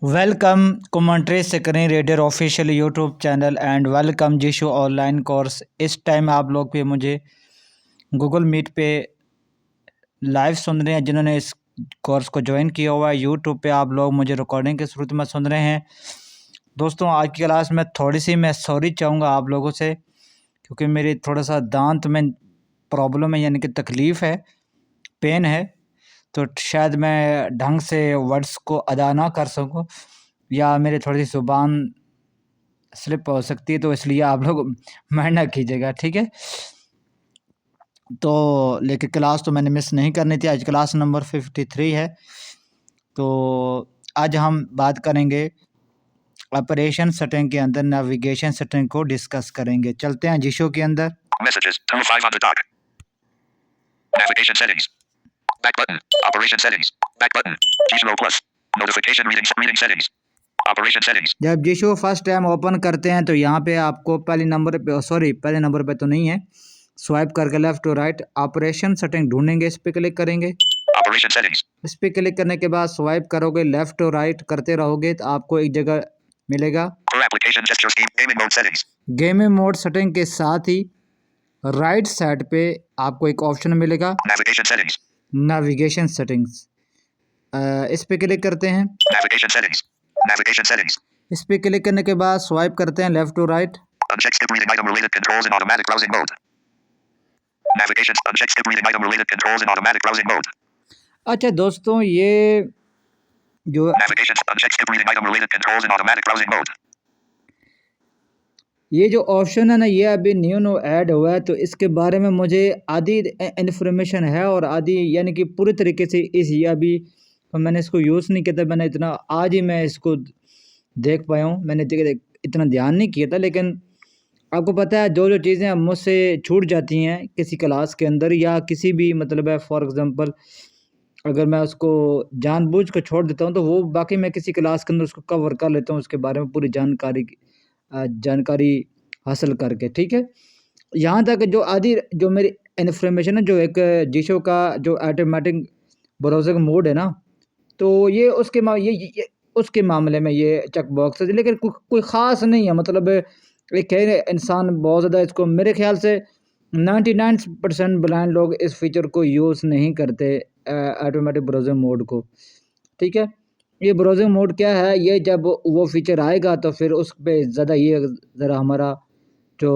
Welcome commentary screen reader official YouTube channel and welcome Jishu online course. इस time आप लोग भी मुझे गूगल मीट पे लाइव सुन रहे हैं। जिन्होंने इस कोर्स को ज्वाइन किया हुआ है यूट्यूब पे, आप लोग मुझे रिकॉर्डिंग के सूरत में सुन रहे हैं। दोस्तों, आज की क्लास में थोड़ी सी मैं सॉरी चाहूँगा आप लोगों से, क्योंकि मेरी थोड़ा सा दांत में प्रॉब्लम है, यानी कि तकलीफ़ है, पेन है। तो शायद मैं ढंग से वर्ड्स को अदा ना कर सकूं, या मेरी थोड़ी सी ज़ुबान स्लिप हो सकती है, तो इसलिए आप लोग माइंड ना कीजिएगा, ठीक है। तो लेकिन क्लास तो मैंने मिस नहीं करनी थी। आज क्लास नंबर 53 है। तो आज हम बात करेंगे ऑपरेशन सेटिंग के अंदर नेविगेशन सेटिंग को डिस्कस करेंगे। चलते हैं जीशो के अंदर। Messages, 500 dock. Navigation settings. Back button. Operation settings. Back button. Gizmo plus. Notification reading settings. Operation settings. जब जीशो फर्स्ट टाइम ओपन करते हैं तो यहाँ पे आपको पहले नंबर पे तो नहीं है, स्वाइप करके left to right operation setting ढूंढेंगे, इस पे क्लिक करेंगे। Operation settings. इस पे क्लिक करने के बाद स्वाइप करोगे, लेफ्ट टू राइट करते रहोगे तो आपको एक जगह मिलेगा For application gesture scheme. Gaming mode settings. Gaming mode setting के साथ ही राइट साइड पे आपको एक ऑप्शन मिलेगा Navigation settings. Navigation settings. इस पे क्लिक करते हैं। Navigation settings. Navigation settings. इस पे क्लिक करने के बाद स्वाइप करते हैं left to right. Uncheck skip reading item related controls in automatic browsing mode. Navigation. Uncheck skip reading item related controls in automatic browsing mode. अच्छा दोस्तों, ये जो Navigation. Uncheck skip reading item related controls in automatic browsing mode. ये जो option है ना, ये अभी न्यू ऐड हुआ है, तो इसके बारे में मुझे आधी इन्फॉर्मेशन है और आधी यानी कि पूरी तरीके से ये अभी तो मैंने इसको यूज़ नहीं किया था। मैंने इतना आज ही मैं इसको देख पाया हूँ। मैंने इतना ध्यान नहीं किया था, लेकिन आपको पता है जो चीज़ें मुझसे छूट जाती हैं किसी क्लास के अंदर या किसी भी मतलब है, फॉर एग्ज़ाम्पल अगर मैं उसको जानबूझ कर छोड़ देता हूँ तो वो बाकी मैं किसी क्लास के अंदर उसको कवर कर लेता हूँ, उसके बारे में पूरी जानकारी हासिल करके, ठीक है। यहाँ तक जो आधी जो मेरी इन्फॉर्मेशन है, जो एक जीशो का जो ऑटोमेटिक ब्राउज़र मोड है ना, तो ये उसके मामले में ये चेक बॉक्स है, लेकिन कोई ख़ास नहीं है। मतलब एक है, इंसान बहुत ज़्यादा इसको मेरे ख़्याल से 99% ब्लाइंड लोग इस फीचर को यूज़ नहीं करते, ऑटोमेटिक ब्राउज़र मोड को, ठीक है। ये ब्राउज़िंग मोड क्या है, ये जब वो फीचर आएगा तो फिर उस पे ज़्यादा ये ज़रा हमारा जो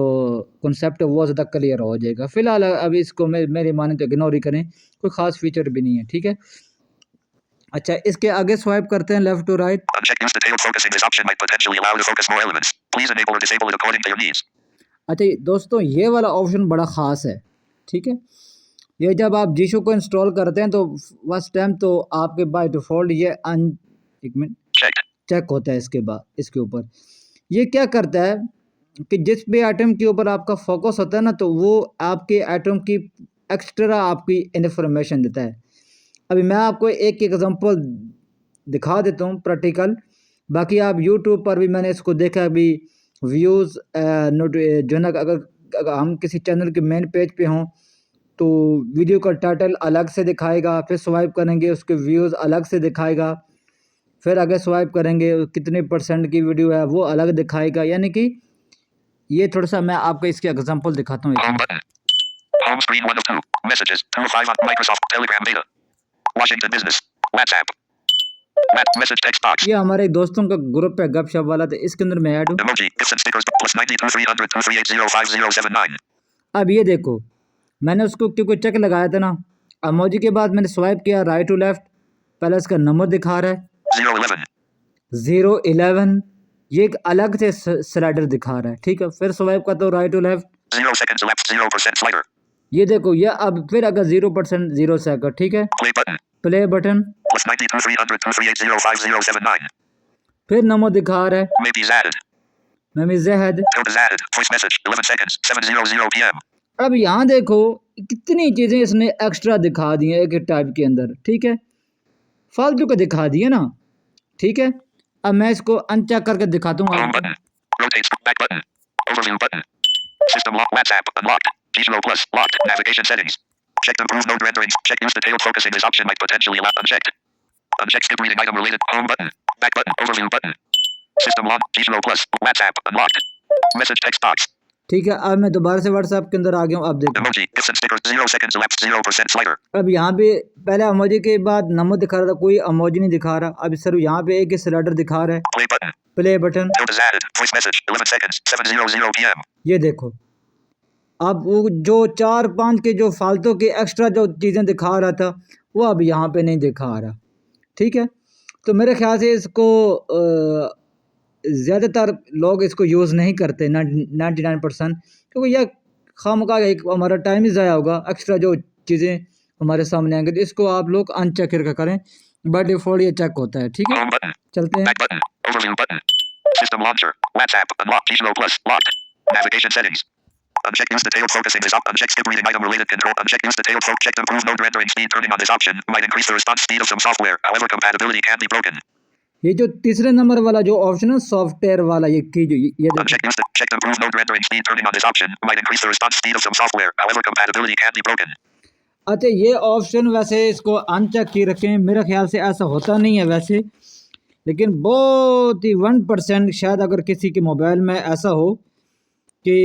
कॉन्सेप्ट है वो ज़्यादा क्लियर हो जाएगा। फ़िलहाल अभी इसको मेरी माने तो इग्नोर ही करें, कोई ख़ास फीचर भी नहीं है, ठीक है। अच्छा, इसके आगे स्वाइप करते हैं left to right. Uncheck use detailed focusing. This option might potentially allow you to focus more elements. Please enable or disable it according to your needs. अच्छा दोस्तों, ये वाला ऑप्शन बड़ा ख़ास है, ठीक है। ये जब आप जीशो को इंस्टॉल करते हैं तो फर्स्ट टाइम तो आपके बाय डिफ़ॉल्ट ये एक मिनट Checked. चेक होता है। इसके बाद इसके ऊपर ये क्या करता है कि जिस भी आइटम के ऊपर आपका फोकस होता है ना, तो वो आपके आइटम की एक्स्ट्रा आपकी इन्फॉर्मेशन देता है। अभी मैं आपको एक एग्जांपल दिखा देता हूँ प्रैक्टिकल। बाकी आप यूट्यूब पर भी मैंने इसको देखा, अभी व्यूज़ नोट जो ना, अगर हम किसी चैनल के मेन पेज पे हों तो वीडियो का टाइटल अलग से दिखाएगा, फिर स्वाइप करेंगे उसके व्यूज़ अलग से दिखाएगा, फिर अगर स्वाइप करेंगे कितने % की वीडियो है वो अलग दिखाएगा। यानी कि ये थोड़ा सा मैं आपको इसके एग्जांपल दिखाता हूँ। Home button. Home screen 1 of 2. Messages 2 of 5 on Microsoft Telegram beta. Washington Business. WhatsApp. Message text box. ये हमारे दोस्तों का ग्रुप है गपशप वाला, तो इसके अंदर मैं ऐड हूँ। Emoji. Gifts and stickers. Plus 92 300 238 अब ये देखो, मैंने उसको क्योंकि चेक लगाया था ना, इमोजी के बाद मैंने स्वाइप किया राइट टू लेफ्ट, पहले इसका नंबर दिखा रहा है 011. 011, ये एक अलग से स्लाइडर दिखा रहा है, ठीक है। फिर स्वाइप करता हूँ right to left, 0 seconds elapsed. 0% slider. ये देखो ये अब फिर अगर 0% 0 सेकंड, ठीक है। Play button. Play button, Plus 92 300 238 फिर नंबर दिखा रहा है Maybe added. मम्मी जहद। Tilde is added. Voice message. 11 seconds. 7:00 p.m. अब यहाँ देखो कितनी चीज़ें इसने एक्स्ट्रा दिखा दी हैं एक टाइप के अंदर, ठीक है। फालतू का दिखा दिया ना, ठीक है। अब मैं इसको अनचेक करके दिखाता हूँ Home आपको। button. Rotate. Back button. Overview button. System lock. WhatsApp. Unlocked. Gizmo plus. Locked. Navigation settings. Checked improved node renderings. Check use detailed focusing. This option might potentially allow unchecked. Uncheck skip reading item related. Home button. Back button. Overview button. System lock. Gizmo Plus. WhatsApp. Unlocked. Message text box. ठीक है, अब मैं दोबारा से WhatsApp के अंदर आ गया हूँ। अब देखो Emoji. Gifs and stickers. 0 seconds elapsed. 0% slider. अब यहाँ पे पहले इमोजी के बाद नंबर दिखा रहा था, कोई इमोजी नहीं दिखा रहा। अब सर यहाँ पे एक स्लाइडर दिखा रहा है, Play button. Play button. Tilde is added. Voice message. 11 seconds. 7:00 p.m. ये देखो, अब वो जो 4-5 के जो फालतू के एक्स्ट्रा जो चीज़ें दिखा रहा था वो अब यहाँ पे नहीं दिखा रहा। ठीक है, तो मेरे ख्याल से इसको ज़्यादातर लोग इसको यूज़ नहीं करते 99%, क्योंकि यह खामखा एक हमारा टाइम ही ज़ाया होगा। एक्स्ट्रा जो चीज़ें हमारे सामने आएंगे तो इसको आप लोग अनचेक करके करें। बाय डिफ़ॉल्ट ये चेक होता है। ठीक है, Home button. चलते हैं। Back button. Overview button. System launcher. WhatsApp. Unlocked. Gizmo Plus. Locked. Navigation settings. Uncheck use detailed focusing is up. Uncheck skip reading item related control. Uncheck use detailed focus. Check to improve node rendering speed. Turning on this option might increase the response speed of some software. However, compatibility can be broken. ये जो तीसरे number वाला जो option है software वाला, ये की जो ये देखो, Uncheck use check to improve node rendering speed. Turning on this option might increase the response speed of some software. However, compatibility can be broken. अच्छा ये ऑप्शन वैसे इसको अनचेक की रखें। मेरे ख्याल से ऐसा होता नहीं है वैसे, लेकिन बहुत ही 1% शायद अगर किसी के मोबाइल में ऐसा हो कि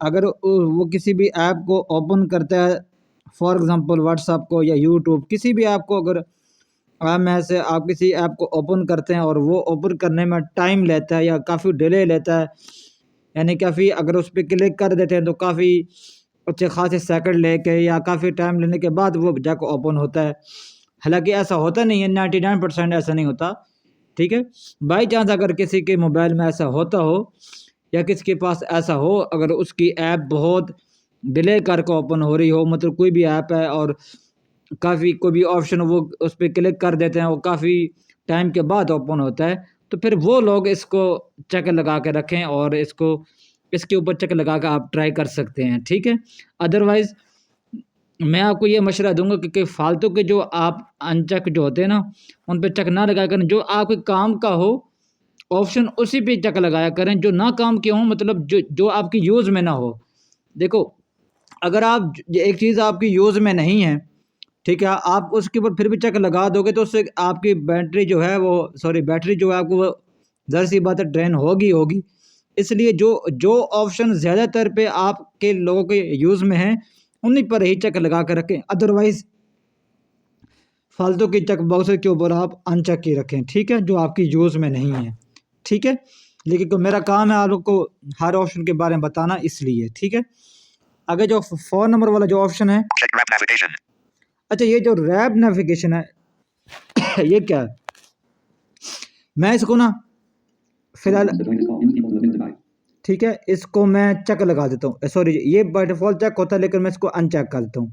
अगर वो किसी भी ऐप को ओपन करता है, फॉर एग्ज़ाम्पल व्हाट्सएप को या यूट्यूब, किसी भी ऐप को अगर आप में से आप किसी ऐप को ओपन करते हैं और वो ओपन करने में टाइम लेता है या काफ़ी डिले लेता है, यानी काफ़ी अगर उस पर क्लिक कर देते हैं तो काफ़ी अच्छे खासे सेकंड लेके या काफ़ी टाइम लेने के बाद वो जाकर ओपन होता है। हालांकि ऐसा होता नहीं है, 99% ऐसा नहीं होता। ठीक है, बाई चांस अगर किसी के मोबाइल में ऐसा होता हो या किसी के पास ऐसा हो, अगर उसकी ऐप बहुत डिले करके ओपन हो रही हो, मतलब कोई भी ऐप है और काफ़ी कोई भी ऑप्शन वो उस पर क्लिक कर देते हैं, वो काफ़ी टाइम के बाद ओपन होता है, तो फिर वो लोग इसको चेक लगा के रखें और इसके ऊपर चेक लगा कर आप ट्राई कर सकते हैं। ठीक है, अदरवाइज़ मैं आपको ये मशवरा दूंगा कि फालतू के जो आप अनचेक जो होते हैं ना, उन पे चेक ना लगाया करें। जो आपके काम का हो ऑप्शन उसी पे चेक लगाया करें, जो ना काम के हों, मतलब जो आपकी यूज़ में ना हो। देखो, अगर आप एक चीज़ आपकी यूज़ में नहीं है, ठीक है, आप उसके ऊपर फिर भी चेक लगा दोगे तो उससे आपकी बैटरी जो है वो बैटरी जो है आपको ज़ाहिर सी बात है ड्रेन होगी। इसलिए जो ऑप्शन ज़्यादातर पे आपके लोगों के यूज़ में हैं उन्हीं पर ही चेक लगा कर रखें। अदरवाइज़ फालतू की चेक बॉक्स के ऊपर आप अनचेक की रखें। ठीक है, जो आपकी यूज़ में नहीं है। ठीक है, लेकिन तो मेरा काम है आप लोग को हर ऑप्शन के बारे में बताना, इसलिए। ठीक है, आगे जो 4 नंबर वाला जो ऑप्शन है, Check wrap navigation. अच्छा ये जो रैप नेविगेशन है ये क्या है? मैं इसको ना फिलहाल, ठीक है, इसको मैं चेक लगा देता हूँ। सॉरी, ये बाय डिफ़ॉल्ट चेक होता है, लेकिन मैं इसको अनचेक कर देता हूँ।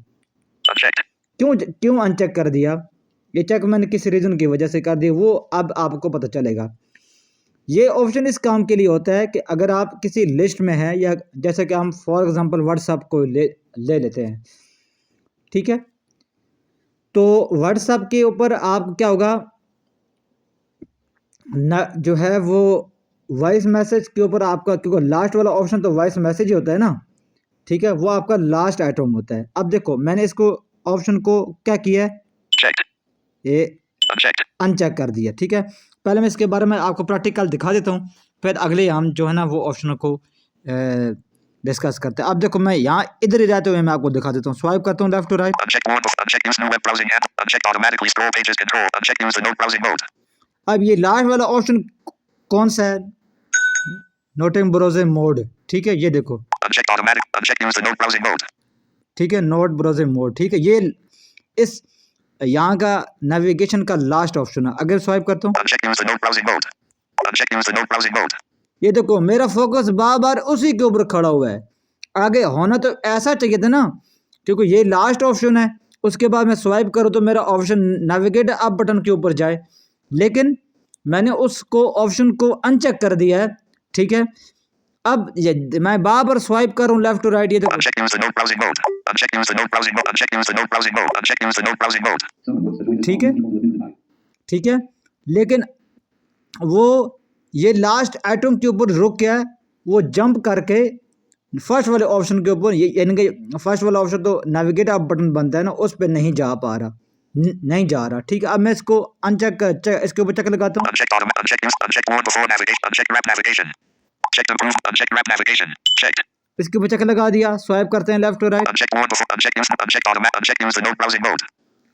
Unchecked. क्यों अनचेक कर दिया? ये चेक मैंने किस रीज़न की वजह से कर दिया वो अब आपको पता चलेगा। ये ऑप्शन इस काम के लिए होता है कि अगर आप किसी लिस्ट में हैं, या जैसे कि हम फॉर एग्ज़ाम्पल व्हाट्सएप को ले लेते हैं। ठीक है, तो व्हाट्सएप के ऊपर आप क्या होगा ना, जो है वो वॉइस मैसेज के ऊपर आपका, क्योंकि लास्ट वाला ऑप्शन तो वॉइस मैसेज ही होता है ना। ठीक है, वो आपका लास्ट आइटम होता है। अब देखो मैंने इसको ऑप्शन को क्या किया है, Checked. ये Unchecked. अनचेक कर दिया। ठीक है, पहले मैं इसके बारे में आपको प्रैक्टिकल दिखा देता हूँ, फिर अगले हम जो है ना वो ऑप्शन को डिस्कस करते हैं। अब देखो मैं यहाँ इधर ही रहते हुए मैं आपको दिखा देता हूँ। स्वाइप करता हूँ left to right. Uncheck mode. Uncheck use new web browsing app. Uncheck automatically scroll pages control. Uncheck use the node browsing mode. अब ये लास्ट वाला ऑप्शन कौन सा है, नोटिंग ब्राउजिंग मोड। ठीक है, ये देखो, Uncheck automatic. Uncheck use the node browsing mode. ठीक है, नोट ब्राउजिंग मोड। ठीक है, ये इस यहाँ का नेविगेशन का लास्ट ऑप्शन है। अगर स्वाइप करता हूँ, Uncheck use the node browsing mode. Uncheck use the node browsing mode. ये देखो मेरा फोकस बार बार उसी के ऊपर खड़ा हुआ है। आगे होना तो ऐसा चाहिए था ना, क्योंकि ये लास्ट ऑप्शन है। उसके बाद मैं स्वाइप करूँ तो मेरा ऑप्शन नेविगेट अप बटन के ऊपर जाए, लेकिन मैंने उसको ऑप्शन को अनचेक कर दिया है। ठीक है, अब मैं बार बार स्वाइप करूँ लेफ्ट टू राइट, ये देखो, Uncheck use the node browsing mode. Uncheck use the node browsing mode. Uncheck use the node browsing mode. Uncheck use the node browsing mode. ठीक है, ठीक है, लेकिन वो ये लास्ट आइटम के ऊपर रुक गया है, वो जंप करके फर्स्ट वाले ऑप्शन के ऊपर, यानी कि फर्स्ट वाला ऑप्शन तो नेविगेट अप बटन बनता है ना, उस पर नहीं जा पा रहा। नहीं जा रहा। ठीक है, अब मैं इसको इसके ऊपर चेक लगाता हूँ। Uncheck more before navigation. Uncheck wrap navigation. Checked approved. Uncheck wrap navigation. Checked. इसके ऊपर चेक लगा दिया, स्वाइप करते हैं लेफ्ट और right. Uncheck more before. Uncheck automatic. Uncheck use the node browsing mode.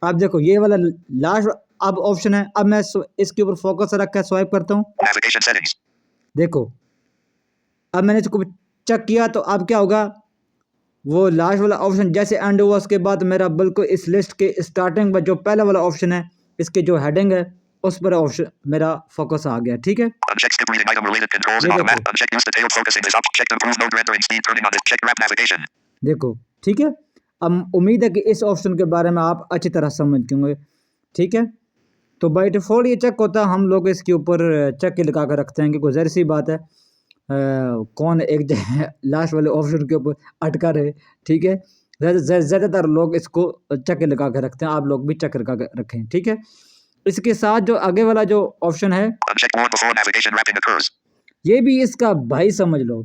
अब देखो ये वाला लास्ट अब ऑप्शन है। अब मैं इसके ऊपर फोकस रख कर स्वाइप करता हूँ। Navigation settings. देखो अब मैंने इसको चेक किया तो अब क्या होगा, वो लास्ट वाला ऑप्शन जैसे एंड हुआ उसके बाद मेरा बिल्कुल इस लिस्ट के स्टार्टिंग में जो पहला वाला ऑप्शन है, इसके जो हेडिंग है उस पर ऑप्शन मेरा फोकस आ गया। ठीक है, Uncheck skip reading item related controls and automatic. Uncheck use detailed focusing is option. Check improve node rendering speed turning on this. Check wrap navigation. देखो ठीक है। अब उम्मीद है कि इस ऑप्शन के बारे में आप अच्छी तरह समझ गए होंगे। ठीक है, तो बाय डिफ़ॉल्ट ये चेक होता है, हम लोग इसके ऊपर चेक लगा कर रखते हैं कि ज़ाहिर सी बात है कौन एक लास्ट वाले ऑप्शन के ऊपर अटका रहे। ठीक है, ज़्यादातर लोग इसको चेक लगा के रखते हैं, आप लोग भी चेक लगा के रखें। ठीक है, इसके साथ जो आगे वाला जो ऑप्शन है, Uncheck more before navigation wrapping occurs. ये भी इसका भाई समझ लो,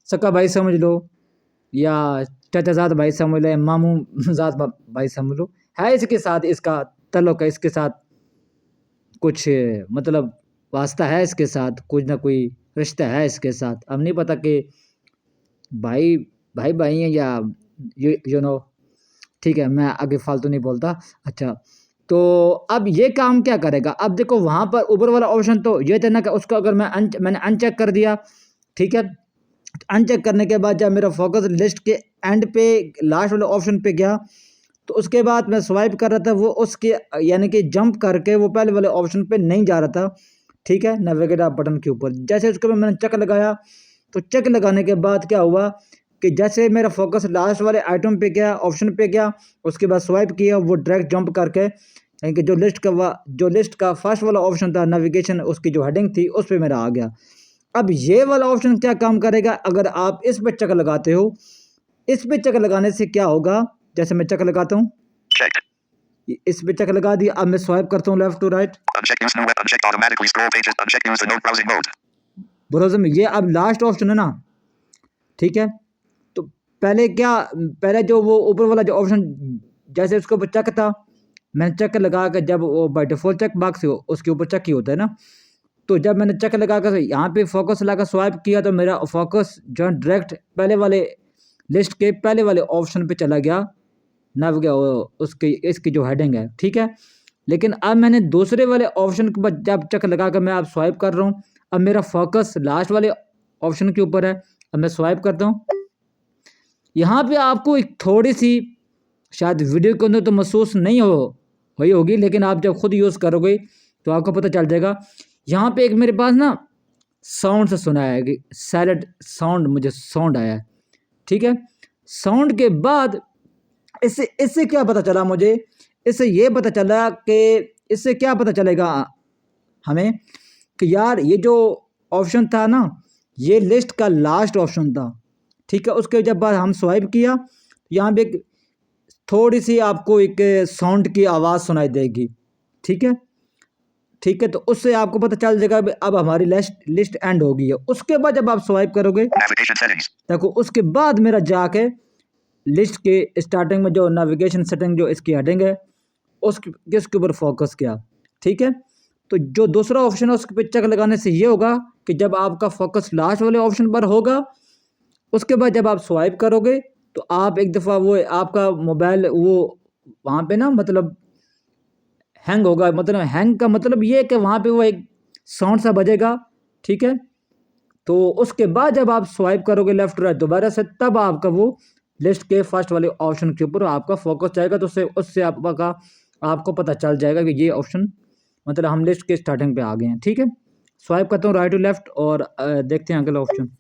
सका भाई समझ लो या चाचाजाद भाई समझ लो, मामू जात भाई समझ लो, है इसके साथ इसका तल्लुक है, इसके साथ कुछ मतलब वास्ता है, इसके साथ कुछ ना कोई रिश्ता है इसके साथ। अब नहीं पता कि भाई भाई भाई हैं या यू नो। ठीक है, मैं आगे फालतू नहीं बोलता। अच्छा, तो अब ये काम क्या करेगा, अब देखो वहाँ पर ऊपर वाला ऑप्शन तो ये था ना कि उसको अगर मैंने अनचेक कर दिया। ठीक है, अनचेक करने के बाद जब मेरा फोकस लिस्ट के एंड पे लास्ट वाले ऑप्शन पे गया तो उसके बाद मैं स्वाइप कर रहा था, वो उसके यानी कि जंप करके वो पहले वाले ऑप्शन पे नहीं जा रहा था। ठीक है, नेविगेट बटन के ऊपर जैसे उसके बाद मैंने चेक लगाया तो चेक लगाने के बाद क्या हुआ कि जैसे मेरा फोकस लास्ट वाले आइटम पे गया, ऑप्शन पे गया, उसके बाद स्वाइप किया, वो डायरेक्ट जंप करके यानी कि जो लिस्ट का फर्स्ट वाला ऑप्शन था नेविगेशन, उसकी जो हेडिंग थी उस पर मेरा आ गया। अब ये वाला ऑप्शन क्या काम करेगा, अगर आप इस पर चेक लगाते हो, इस पे चेक लगाने से क्या होगा, जैसे मैं चेक लगाता हूँ, इस पे चेक लगा दिया, अब मैं स्वाइप करता हूँ लेफ्ट टू राइट। ब्राउज़र में ये अब लास्ट ऑप्शन है ना। ठीक है, तो पहले जो वो ऊपर वाला जो ऑप्शन जैसे उसके ऊपर चेक था, मैंने चेक लगा कर जब वो बाय डिफ़ॉल्ट चेक बॉक्स उसके ऊपर चेक ही होता है ना, तो जब मैंने चेक लगा कर यहाँ पे फोकस लगा स्वाइप किया तो मेरा फोकस जो डायरेक्ट पहले वाले लिस्ट के पहले वाले ऑप्शन पे चला गया, उसकी इसकी जो हेडिंग है। ठीक है, लेकिन अब मैंने दूसरे वाले ऑप्शन के बाद जब चेक लगा कर मैं अब स्वाइप कर रहा हूँ, अब मेरा फोकस लास्ट वाले ऑप्शन के ऊपर है। अब मैं स्वाइप करता हूँ, यहाँ पे आपको एक थोड़ी सी शायद वीडियो के अंदर तो महसूस नहीं हुई होगी, लेकिन आप जब खुद यूज़ करोगे तो आपको पता चल जाएगा। यहाँ पे एक मेरे पास ना साउंड से सुना है कि साइलेंट साउंड, मुझे साउंड आया है। ठीक है, साउंड के बाद इससे क्या पता चला मुझे, इससे ये पता चला कि इससे क्या पता चलेगा हमें कि यार ये जो ऑप्शन था ना, ये लिस्ट का लास्ट ऑप्शन था। ठीक है, उसके जब बाद हम स्वाइप किया, यहाँ पे थोड़ी सी आपको एक साउंड की आवाज़ सुनाई देगी। ठीक है, ठीक है, तो उससे आपको पता चल जाएगा अब हमारी लिस्ट एंड हो गई है। उसके बाद जब आप स्वाइप करोगे देखो, उसके बाद मेरा जाके लिस्ट के स्टार्टिंग में जो नेविगेशन सेटिंग जो इसकी हेडिंग है उसके ऊपर फोकस किया। ठीक है, तो जो दूसरा ऑप्शन है उसके पे चेक लगाने से ये होगा कि जब आपका फोकस लास्ट वाले ऑप्शन पर होगा, उसके बाद जब आप स्वाइप करोगे तो आप एक दफ़ा वो आपका मोबाइल वो वहाँ पे ना मतलब हैंग होगा। मतलब हैंग का मतलब ये है कि वहाँ पे वो एक साउंड सा बजेगा। ठीक है, तो उसके बाद जब आप स्वाइप करोगे लेफ्ट राइट दोबारा से, तब आपका वो लिस्ट के फर्स्ट वाले ऑप्शन के ऊपर आपका फोकस जाएगा, तो उससे आपको पता चल जाएगा कि ये ऑप्शन मतलब हम लिस्ट के स्टार्टिंग पे आ गए हैं। ठीक है, स्वाइप करता हूँ राइट टू लेफ्ट और देखते हैं अगला ऑप्शन।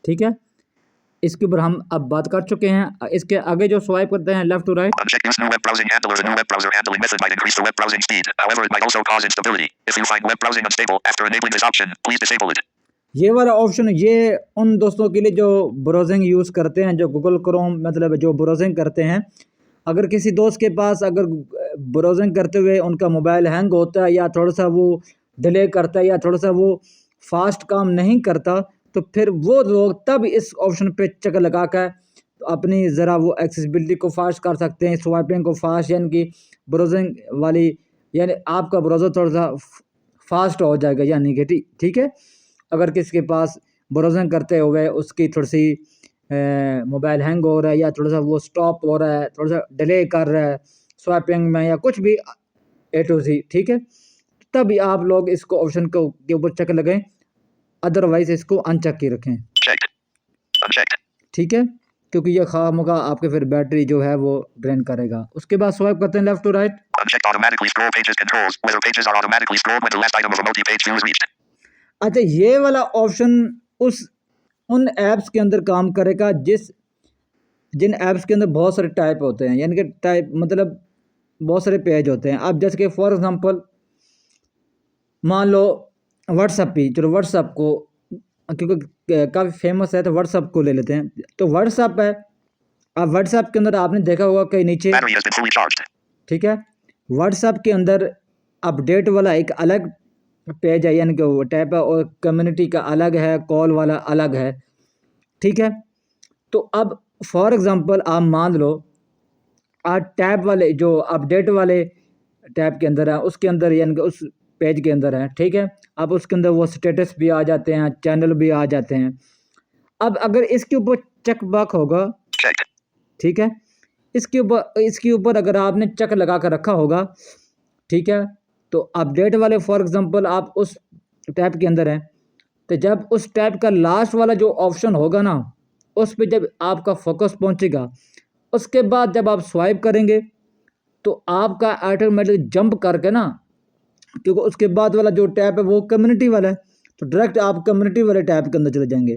ठीक है, इसके ऊपर हम अब बात कर चुके हैं। इसके आगे जो स्वाइप करते हैं लेफ्ट टू राइट, ये वाला ऑप्शन ये उन दोस्तों के लिए जो ब्राउजिंग यूज़ करते हैं, जो गूगल क्रोम मतलब जो ब्राउजिंग करते हैं। अगर किसी दोस्त के पास अगर ब्राउजिंग करते हुए उनका मोबाइल हैंग होता है या थोड़ा सा वो डिले करता है या थोड़ा सा वो फास्ट काम नहीं करता, तो फिर वो लोग तब इस ऑप्शन पे चेक लगा कर तो अपनी ज़रा वो एक्सेसिबिलिटी को फास्ट कर सकते हैं, स्वाइपिंग को फास्ट, यानी कि ब्राउजिंग वाली, यानी आपका ब्राउज़र थोड़ा सा फास्ट हो जाएगा, यानी कि ठीक है। अगर किसी के पास ब्राउजिंग करते हुए उसकी थोड़ी सी मोबाइल हैंग हो रहा है या थोड़ा सा वो स्टॉप हो रहा है, थोड़ा सा डिले कर रहा है स्वाइपिंग में या कुछ भी ए टू ज़ी, ठीक है, तभी आप लोग इसको ऑप्शन को के ऊपर चेक लगाएं, अदरवाइज इसको अनचेक ही रखें, Checked. Unchecked. ठीक है, क्योंकि ये खामखा आपके फिर बैटरी जो है वो ड्रेन करेगा। उसके बाद स्वाइप करते हैं left to right. Unchecked automatically scroll pages controls. Whether pages are automatically scrolled when the last item of a multi-page view is reached. अच्छा, ये वाला ऑप्शन उन ऐप्स के अंदर काम करेगा जिन ऐप्स के अंदर बहुत सारे टाइप होते हैं, यानी कि टाइप मतलब बहुत सारे पेज होते हैं। अब जैसे कि फॉर एग्जांपल मान लो व्हाट्सएप ही, चलो व्हाट्सएप को क्योंकि काफ़ी फेमस है तो व्हाट्सएप को ले लेते हैं। तो व्हाट्सएप है, अब व्हाट्सएप के अंदर आपने देखा होगा कहीं नीचे, Battery has been fully charged. ठीक है, व्हाट्सएप के अंदर अपडेट वाला एक अलग पेज है, यानी कि वो टैब है, और कम्युनिटी का अलग है, कॉल वाला अलग है, ठीक है। तो अब फॉर एग्जांपल आप मान लो आप टैब वाले जो अपडेट वाले टैब के अंदर है, उसके अंदर यानी कि उस पेज के अंदर है, ठीक है। अब उसके अंदर वो स्टेटस भी आ जाते हैं, चैनल भी आ जाते हैं। अब अगर इसके ऊपर चेक बॉक्स होगा, Checked. ठीक है, इसके ऊपर अगर आपने चेक लगा कर रखा होगा, ठीक है, तो अपडेट वाले फॉर एग्जांपल आप उस टैब के अंदर हैं, तो जब उस टैब का लास्ट वाला जो ऑप्शन होगा ना, उस पे जब आपका फोकस पहुंचेगा, उसके बाद जब आप स्वाइप करेंगे तो आपका ऑटोमेटिक जंप करके ना, क्योंकि उसके बाद वाला जो टैब है वो कम्युनिटी वाला है, तो डायरेक्ट आप कम्युनिटी वाले टैब के अंदर चले जाएंगे।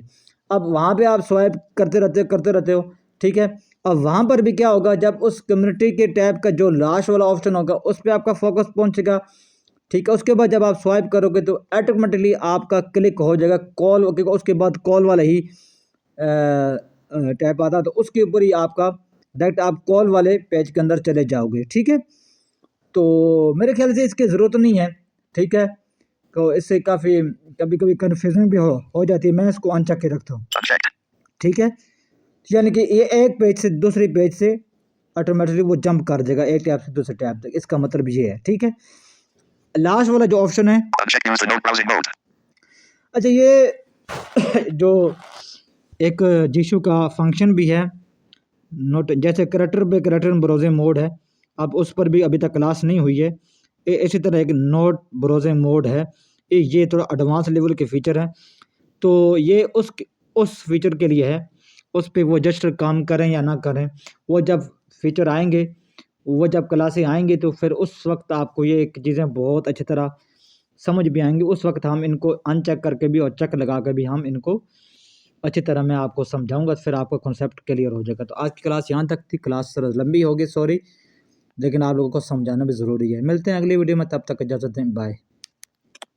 अब वहाँ पे आप स्वाइप करते रहते हो, ठीक है। अब वहाँ पर भी क्या होगा, जब उस कम्युनिटी के टैब का जो लास्ट वाला ऑप्शन होगा उस पर आपका फोकस पहुँचेगा, ठीक है। उसके बाद जब आप स्वाइप करोगे तो ऑटोमेटिकली आपका क्लिक हो जाएगा कॉल, क्योंकि उसके बाद कॉल वाला ही टैब आता है, तो उसके ऊपर ही आपका डायरेक्ट आप कॉल वाले पेज के अंदर चले जाओगे, ठीक है। तो मेरे ख्याल से इसकी ज़रूरत नहीं है, ठीक है, तो इससे काफ़ी कभी कभी कन्फ्यूजन भी हो जाती है। मैं इसको अनचेक के रखता हूँ, Unchecked. ठीक है, यानी कि ये एक पेज से दूसरे पेज से ऑटोमेटिकली वो जंप कर देगा एक टैब से दूसरे टैब तक, इसका मतलब ये है, ठीक है। लास्ट वाला जो ऑप्शन है, Unchecked. Use the note browsing mode. अच्छा, ये जो एक जीशू का फंक्शन भी है, नोट जैसे करेक्टर पे करेक्टर ब्राउजिंग मोड है, अब उस पर भी अभी तक क्लास नहीं हुई है। इसी तरह एक नोट ब्राउजिंग मोड है, ये थोड़ा एडवांस लेवल के फीचर है, तो ये उस फीचर के लिए है, उस पे वो जस्ट काम करें या ना करें, वो जब फीचर आएंगे, वो जब क्लासें आएंगे तो फिर उस वक्त आपको ये चीज़ें बहुत अच्छी तरह समझ भी आएंगी। उस वक्त हम इनको अनचेक करके भी और चेक लगा कर भी हम इनको अच्छी तरह मैं आपको समझाऊंगा, फिर आपका कॉन्सेप्ट क्लियर हो जाएगा। तो आज की क्लास यहाँ तक थी, क्लास थोड़ा लंबी होगी, सॉरी, लेकिन आप लोगों को समझाना भी ज़रूरी है। मिलते हैं अगली वीडियो में, तब तक इजाज़त दें, बाय।